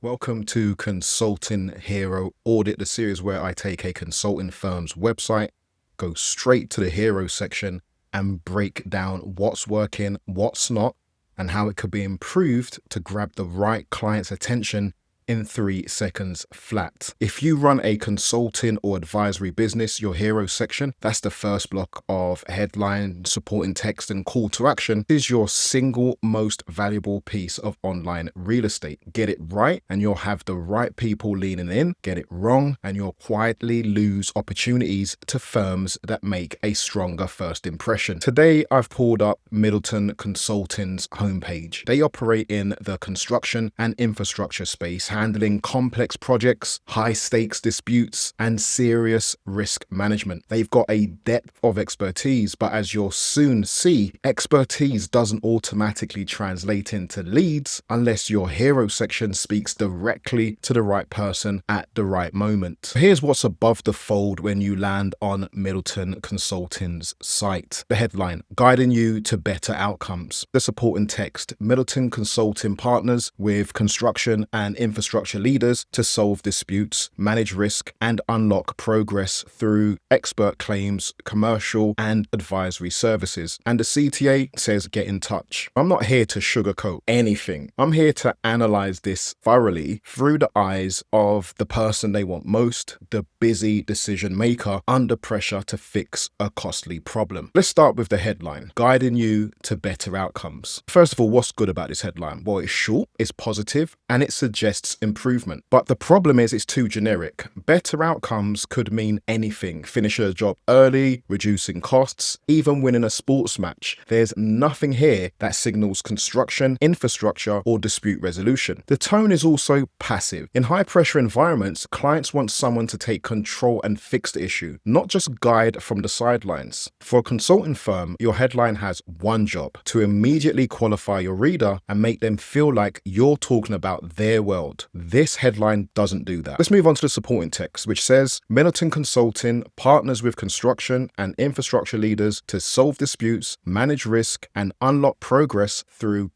Welcome to Consulting Hero Audit, the series where I take a consulting firm's website, go straight to the hero section and break down what's working, what's not, and how it could be improved to grab the right client's attention in 3 seconds flat. If you run a consulting or advisory business, your hero section, that's the first block of headline, supporting text, and call to action, is your single most valuable piece of online real estate. Get it right and you'll have the right people leaning in. Get it wrong and you'll quietly lose opportunities to firms that make a stronger first impression. Today, I've pulled up Middleton Consulting's homepage. They operate in the construction and infrastructure space, handling complex projects, high stakes disputes, and serious risk management. They've got a depth of expertise, but as you'll soon see, expertise doesn't automatically translate into leads unless your hero section speaks directly to the right person at the right moment. Here's what's above the fold when you land on Middleton Consulting's site. The headline, guiding you to better outcomes. The supporting text, Middleton Consulting partners with construction and infrastructure leaders to solve disputes, manage risk, and unlock progress through expert claims, commercial, and advisory services. And the CTA says get in touch. I'm not here to sugarcoat anything. I'm here to analyze this thoroughly through the eyes of the person they want most, the busy decision maker under pressure to fix a costly problem. Let's start with the headline, guiding you to better outcomes. First of all, what's good about this headline? Well, it's short, it's positive, and it suggests improvement. But the problem is it's too generic. Better outcomes could mean anything. Finish a job early, reducing costs, even winning a sports match. There's nothing here that signals construction, infrastructure, or dispute resolution. The tone is also passive. In high pressure environments, clients want someone to take control and fix the issue, not just guide from the sidelines. For a consulting firm, your headline has one job: to immediately qualify your reader and make them feel like you're talking about their world. This headline doesn't do that. Let's move on to the supporting text, which says Middleton Consulting partners with construction and infrastructure leaders to solve disputes, manage risk, and unlock progress through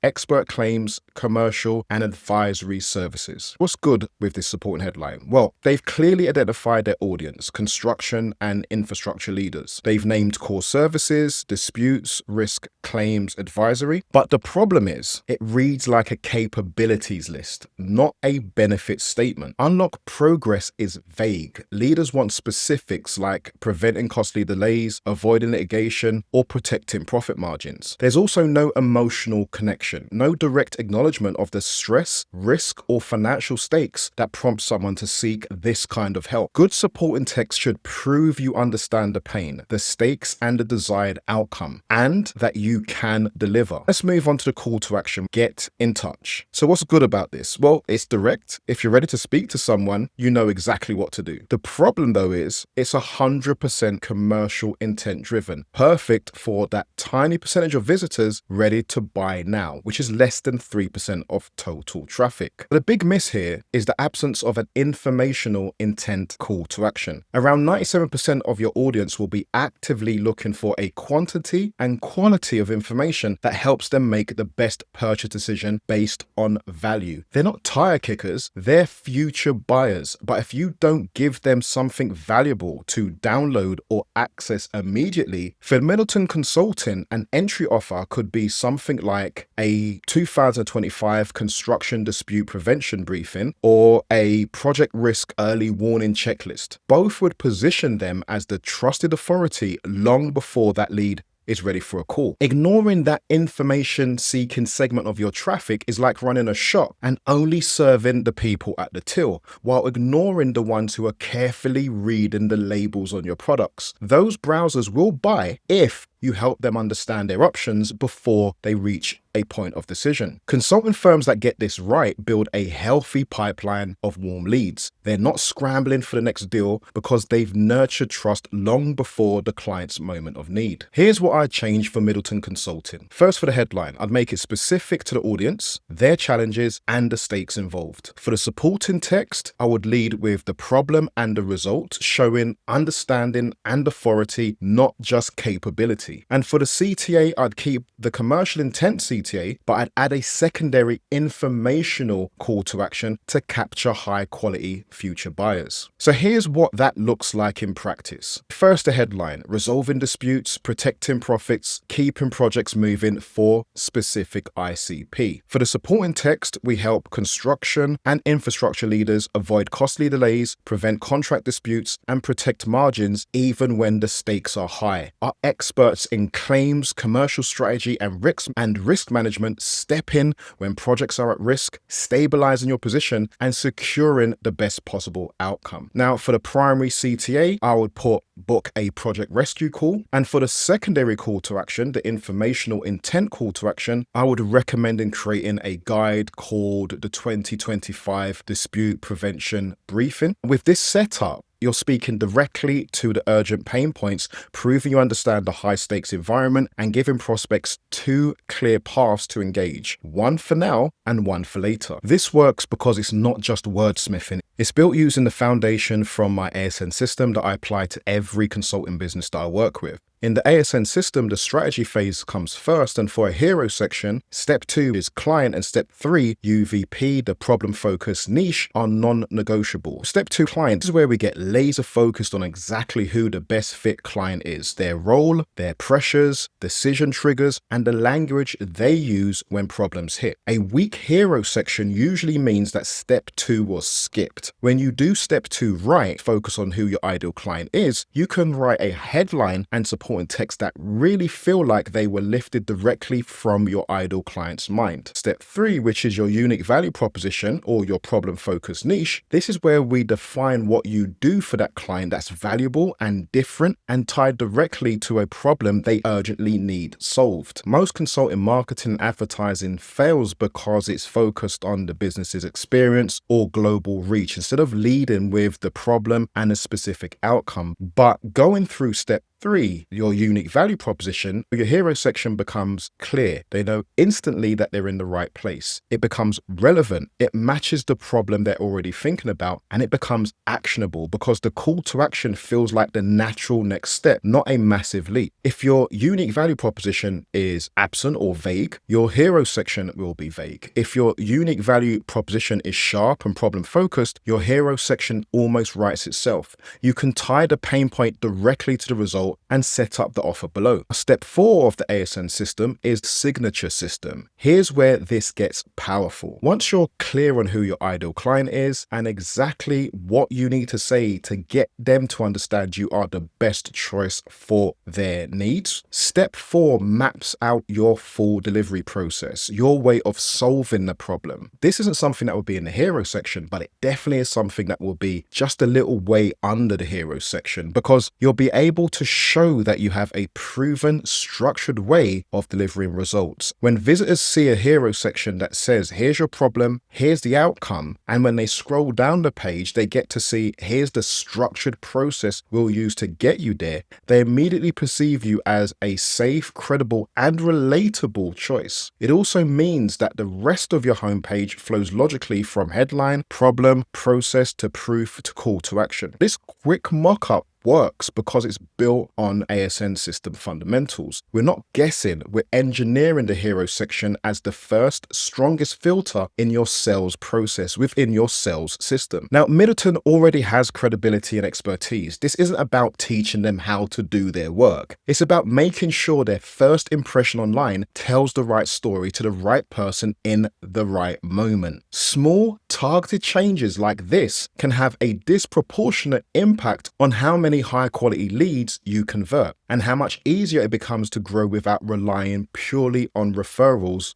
expert claims, commercial, and advisory services. What's good with this supporting headline? Well, they've clearly identified their audience, construction and infrastructure leaders. They've named core services, disputes, risk, claims, advisory. But the problem is, it reads like a capabilities list, not a benefit statement. Unlock progress is vague. Leaders want specifics like preventing costly delays, avoiding litigation, or protecting profit margins. There's also no emotional connection, no direct acknowledgement of the stress, risk, or financial stakes that prompt someone to seek this kind of help. Good supporting text should prove you understand the pain, the stakes, and the desired outcome, and that you can deliver. Let's move on to the call to action. Get in touch. So what's good about this? Well, it's direct. If you're ready to speak to someone, you know exactly what to do. The problem though is it's 100% commercial intent driven, perfect for that tiny percentage of visitors ready to buy now, which is less than 3% of total traffic. The big miss here is the absence of an informational intent call to action. Around 97% of your audience will be actively looking for a quantity and quality of information that helps them make the best purchase decision based on value. They're not tire kickers, they're future buyers. But if you don't give them something valuable to download or access immediately, for Middleton Consulting, an entry offer could be something like a 2025 construction dispute prevention briefing or a project risk early warning checklist. Both would position them as the trusted authority long before that lead is ready for a call. Ignoring that information-seeking segment of your traffic is like running a shop and only serving the people at the till, while ignoring the ones who are carefully reading the labels on your products. Those browsers will buy if you help them understand their options before they reach a point of decision. Consulting firms that get this right build a healthy pipeline of warm leads. They're not scrambling for the next deal because they've nurtured trust long before the client's moment of need. Here's what I'd change for Middleton Consulting. First, for the headline, I'd make it specific to the audience, their challenges, and the stakes involved. For the supporting text, I would lead with the problem and the result, showing understanding and authority, not just capability. capability. And for the CTA, I'd keep the commercial intent CTA, but I'd add a secondary informational call to action to capture high quality future buyers. So here's what that looks like in practice. First, the headline: resolving disputes, protecting profits, keeping projects moving for specific ICP. For the supporting text, we help construction and infrastructure leaders avoid costly delays, prevent contract disputes, and protect margins even when the stakes are high. Our experts in claims, commercial strategy, and risk management step in when projects are at risk, stabilizing your position and securing the best possible outcome. Now, for the primary CTA, I would book a project rescue call. And for the secondary call to action, the informational intent call to action, I would recommend creating a guide called the 2025 Dispute Prevention Briefing. With this setup, you're speaking directly to the urgent pain points, proving you understand the high stakes environment and giving prospects two clear paths to engage, one for now and one for later. This works because it's not just wordsmithing. It's built using the foundation from my ASN system that I apply to every consulting business that I work with. In the ASN system, the strategy phase comes first, and for a hero section, step 2 is client and step 3, UVP, the problem focus niche, are non-negotiable. Step 2, client, is where we get laser focused on exactly who the best fit client is, their role, their pressures, decision triggers, and the language they use when problems hit. A weak hero section usually means that step 2 was skipped. When you do step 2 right, focus on who your ideal client is, you can write a headline and supporting text that really feel like they were lifted directly from your ideal client's mind. Step 3, which is your unique value proposition or your problem focused niche, this is where we define what you do for that client that's valuable and different and tied directly to a problem they urgently need solved. Most consulting marketing and advertising fails because it's focused on the business's experience or global reach instead of leading with the problem and a specific outcome. But going through step 3, your unique value proposition, your hero section becomes clear. They know instantly that they're in the right place. It becomes relevant. It matches the problem they're already thinking about, and it becomes actionable because the call to action feels like the natural next step, not a massive leap. If your unique value proposition is absent or vague, your hero section will be vague. If your unique value proposition is sharp and problem focused, your hero section almost writes itself. You can tie the pain point directly to the result and set up the offer below. Step 4 of the ASN system is the signature system. Here's where this gets powerful. Once you're clear on who your ideal client is and exactly what you need to say to get them to understand you are the best choice for their needs, step 4 maps out your full delivery process, your way of solving the problem. This isn't something that will be in the hero section, but it definitely is something that will be just a little way under the hero section because you'll be able to show that you have a proven, structured way of delivering results. When visitors see a hero section that says, here's your problem, here's the outcome, and when they scroll down the page, they get to see, here's the structured process we'll use to get you there, they immediately perceive you as a safe, credible, and relatable choice. It also means that the rest of your homepage flows logically from headline, problem, process to proof to call to action. This quick mock-up works because it's built on ASN system fundamentals. We're not guessing, we're engineering the hero section as the first, strongest filter in your sales process within your sales system. Now, Middleton already has credibility and expertise. This isn't about teaching them how to do their work. It's about making sure their first impression online tells the right story to the right person in the right moment. Small, targeted changes like this can have a disproportionate impact on how many high quality leads you convert and how much easier it becomes to grow without relying purely on referrals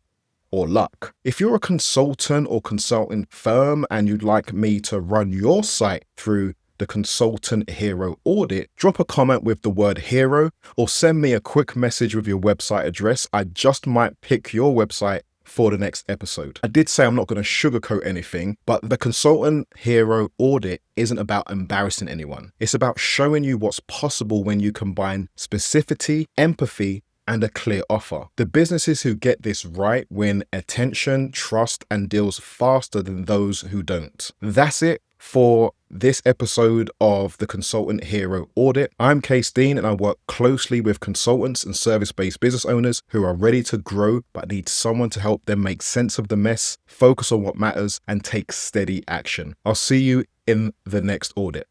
or luck. If you're a consultant or consulting firm and you'd like me to run your site through the Consultant Hero Audit, drop a comment with the word hero or send me a quick message with your website address. I just might pick your website for the next episode. I did say I'm not going to sugarcoat anything, but the Consultant Hero Audit isn't about embarrassing anyone. It's about showing you what's possible when you combine specificity, empathy, and a clear offer. The businesses who get this right win attention, trust, and deals faster than those who don't. That's it for this episode of the Consultant Hero Audit. I'm Case Dean, and I work closely with consultants and service-based business owners who are ready to grow but need someone to help them make sense of the mess, focus on what matters, and take steady action. I'll see you in the next audit.